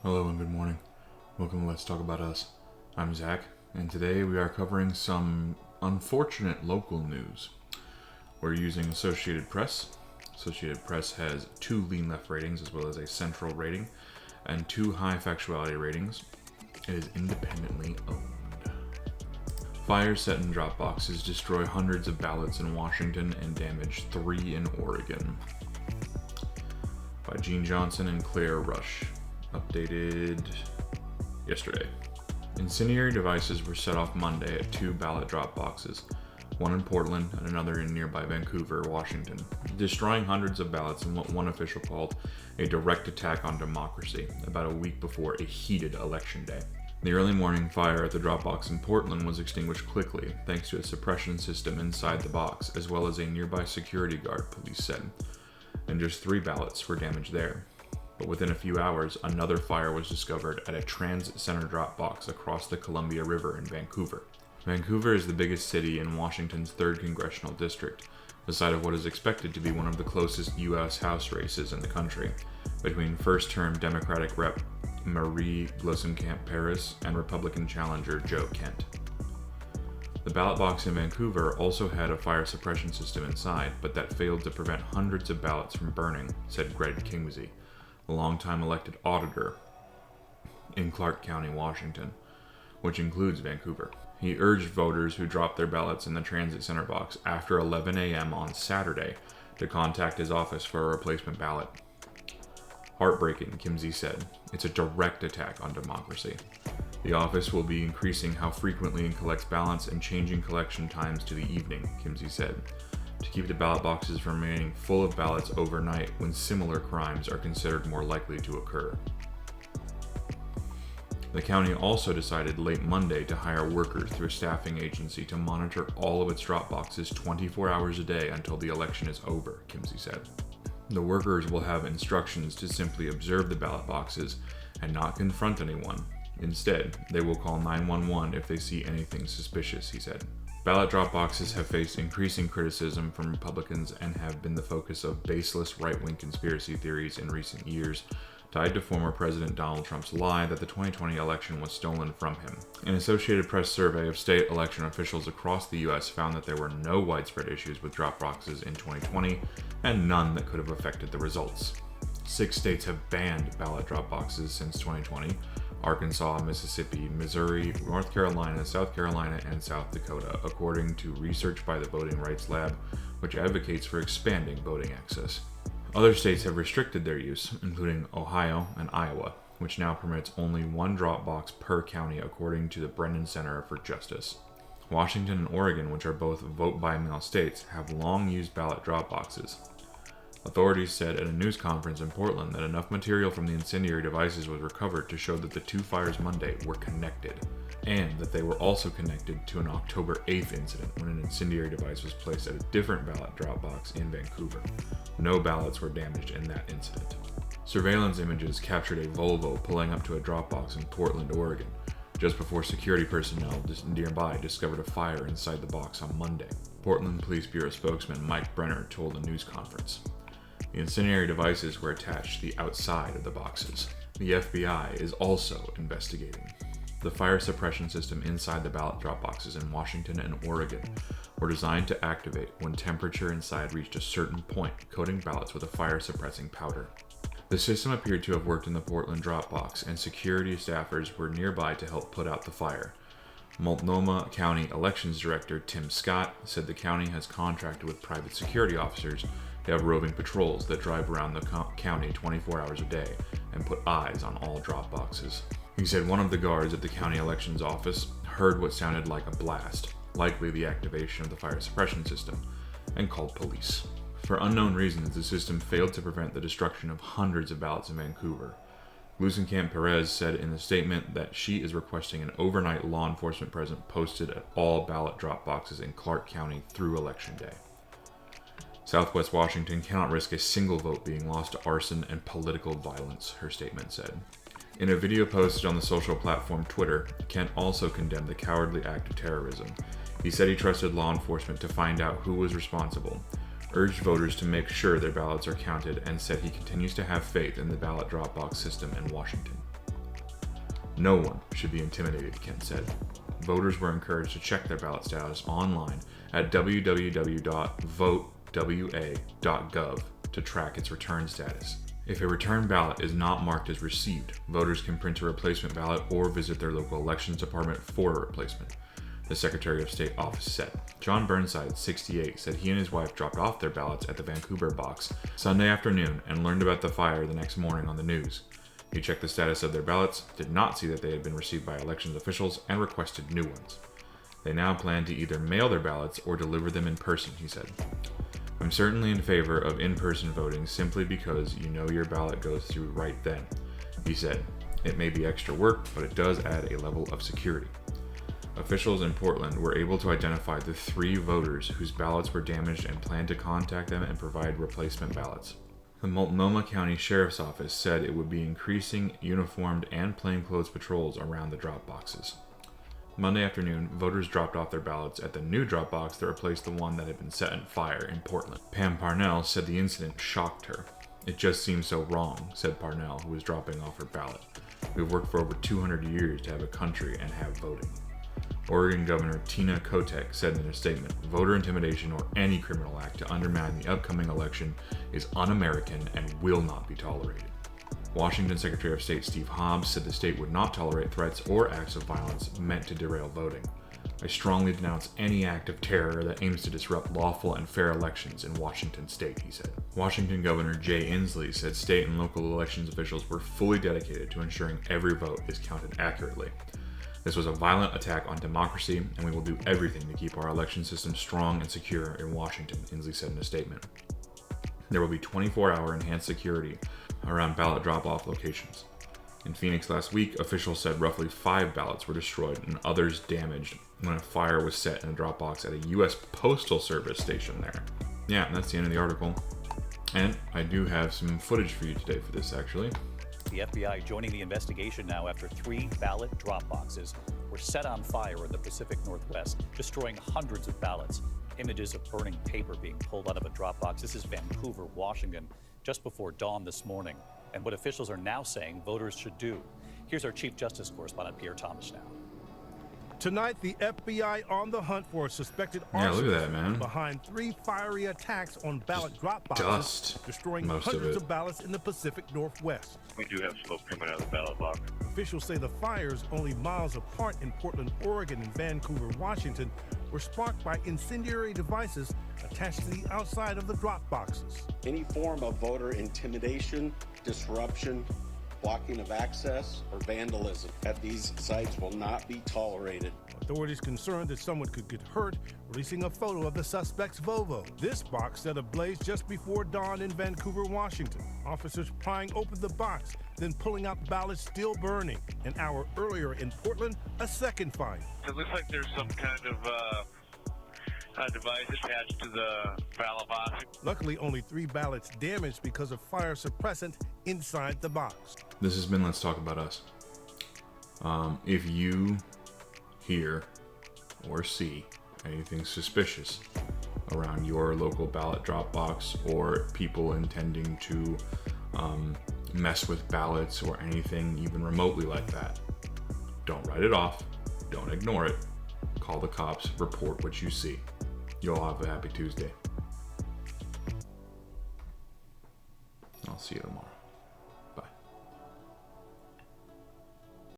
Hello and good morning. Welcome to Let's Talk About Us. I'm Zach, and today we are covering some unfortunate local news. We're using Associated Press. Associated Press has 2 lean left ratings as well as a central rating and 2 high factuality ratings. It is independently owned. Fires set in drop boxes destroy hundreds of ballots in Washington and damage 3 in Oregon. By Gene Johnson and Claire Rush. Updated yesterday. Incendiary devices were set off Monday at 2 ballot drop boxes, one in Portland and another in nearby Vancouver, Washington, destroying hundreds of ballots in what one official called a direct attack on democracy about a week before a heated election day. The early morning fire at the drop box in Portland was extinguished quickly thanks to a suppression system inside the box as well as a nearby security guard, police said, and just 3 ballots were damaged there. But within a few hours, another fire was discovered at a transit center drop box across the Columbia River in Vancouver. Vancouver is the biggest city in Washington's 3rd congressional district, the site of what is expected to be one of the closest U.S. House races in the country, between first-term Democratic Rep. Marie Gluesenkamp-Paris and Republican challenger Joe Kent. The ballot box in Vancouver also had a fire suppression system inside, but that failed to prevent hundreds of ballots from burning, said Greg Kingsey, a longtime elected auditor in Clark County, Washington, which includes Vancouver. He urged voters who dropped their ballots in the transit center box after 11 a.m. on Saturday to contact his office for a replacement ballot. Heartbreaking, Kimsey said. It's a direct attack on democracy. The office will be increasing how frequently it collects ballots and changing collection times to the evening, Kimsey said, to keep the ballot boxes from remaining full of ballots overnight when similar crimes are considered more likely to occur. The county also decided late Monday to hire workers through a staffing agency to monitor all of its drop boxes 24 hours a day until the election is over, Kimsey said. The workers will have instructions to simply observe the ballot boxes and not confront anyone. Instead, they will call 911 if they see anything suspicious, he said. Ballot drop boxes have faced increasing criticism from Republicans and have been the focus of baseless right-wing conspiracy theories in recent years, tied to former President Donald Trump's lie that the 2020 election was stolen from him. An Associated Press survey of state election officials across the U.S. found that there were no widespread issues with drop boxes in 2020 and none that could have affected the results. 6 states have banned ballot drop boxes since 2020. Arkansas, Mississippi, Missouri, North Carolina, South Carolina, and South Dakota, according to research by the Voting Rights Lab, which advocates for expanding voting access. Other states have restricted their use, including Ohio and Iowa, which now permits only 1 drop box per county, according to the Brennan Center for Justice. Washington and Oregon, which are both vote-by-mail states, have long used ballot drop boxes. Authorities said at a news conference in Portland that enough material from the incendiary devices was recovered to show that the 2 fires Monday were connected, and that they were also connected to an October 8th incident when an incendiary device was placed at a different ballot drop box in Vancouver. No ballots were damaged in that incident. Surveillance images captured a Volvo pulling up to a drop box in Portland, Oregon, just before security personnel nearby discovered a fire inside the box on Monday. Portland Police Bureau spokesman Mike Brenner told a news conference. The incendiary devices were attached to the outside of the boxes. The FBI is also investigating. The fire suppression system inside the ballot drop boxes in Washington and Oregon were designed to activate when temperature inside reached a certain point, coating ballots with a fire-suppressing powder. The system appeared to have worked in the Portland drop box, and security staffers were nearby to help put out the fire. Multnomah County Elections Director Tim Scott said the county has contracted with private security officers to have roving patrols that drive around the county 24 hours a day and put eyes on all drop boxes. He said one of the guards at the county elections office heard what sounded like a blast, likely the activation of the fire suppression system, and called police. For unknown reasons, the system failed to prevent the destruction of hundreds of ballots in Vancouver. Gluesenkamp-Paris said in a statement that she is requesting an overnight law enforcement presence posted at all ballot drop boxes in Clark County through Election Day. Southwest Washington cannot risk a single vote being lost to arson and political violence, her statement said. In a video posted on the social platform Twitter, Kent also condemned the cowardly act of terrorism. He said he trusted law enforcement to find out who was responsible, urged voters to make sure their ballots are counted, and said he continues to have faith in the ballot drop box system in Washington. No one should be intimidated, Kent said. Voters were encouraged to check their ballot status online at www.votewa.gov to track its return status. If a return ballot is not marked as received, voters can print a replacement ballot or visit their local elections department for a replacement, the Secretary of State office said. John Burnside, 68, said he and his wife dropped off their ballots at the Vancouver box Sunday afternoon and learned about the fire the next morning on the news. He checked the status of their ballots, did not see that they had been received by elections officials, and requested new ones. They now plan to either mail their ballots or deliver them in person, he said. I'm certainly in favor of in-person voting simply because you know your ballot goes through right then, he said. It may be extra work, but it does add a level of security. Officials in Portland were able to identify the 3 voters whose ballots were damaged and plan to contact them and provide replacement ballots. The Multnomah County Sheriff's Office said it would be increasing uniformed and plainclothes patrols around the drop boxes. Monday afternoon, voters dropped off their ballots at the new drop box that replaced the one that had been set on fire in Portland. Pam Parnell said the incident shocked her. It just seems so wrong, said Parnell, who was dropping off her ballot. We've worked for over 200 years to have a country and have voting. Oregon Governor Tina Kotek said in a statement, voter intimidation or any criminal act to undermine the upcoming election is un-American and will not be tolerated. Washington Secretary of State Steve Hobbs said the state would not tolerate threats or acts of violence meant to derail voting. I strongly denounce any act of terror that aims to disrupt lawful and fair elections in Washington state, he said. Washington Governor Jay Inslee said state and local elections officials were fully dedicated to ensuring every vote is counted accurately. This was a violent attack on democracy, and we will do everything to keep our election system strong and secure in Washington, Inslee said in a statement. There will be 24-hour enhanced security around ballot drop-off locations. In Phoenix last week, officials said roughly 5 ballots were destroyed and others damaged when a fire was set in a drop box at a U.S. Postal Service station there. Yeah, that's the end of the article. And I do have some footage for you today for this, actually. The FBI joining the investigation now after 3 ballot drop boxes were set on fire in the Pacific Northwest, destroying hundreds of ballots. Images of burning paper being pulled out of a drop box. This is Vancouver, Washington, just before dawn this morning, and what officials are now saying voters should do. Here's our Chief Justice correspondent, Pierre Thomas, now. Tonight, the FBI on the hunt for a suspected arsonist behind 3 fiery attacks on ballot drop boxes, destroying hundreds of ballots in the Pacific Northwest. We do have smoke coming out of the ballot box. Officials say the fires, only miles apart in Portland, Oregon and Vancouver, Washington, were sparked by incendiary devices attached to the outside of the drop boxes. Any form of voter intimidation, disruption, blocking of access, or vandalism at these sites will not be tolerated. Authorities concerned that someone could get hurt, releasing a photo of the suspect's Volvo. This box set ablaze just before dawn in Vancouver, Washington. Officers prying open the box, then pulling out ballots still burning. An hour earlier in Portland, a second fire. It looks like there's some kind of device attached to the ballot box. Luckily, only 3 ballots damaged because of fire suppressant inside the box. This has been Let's Talk About Us. If you hear or see anything suspicious around your local ballot drop box or people intending to mess with ballots or anything even remotely like that, don't write it off, don't ignore it, call the cops, report what you see. You'll have a happy Tuesday. I'll see you tomorrow.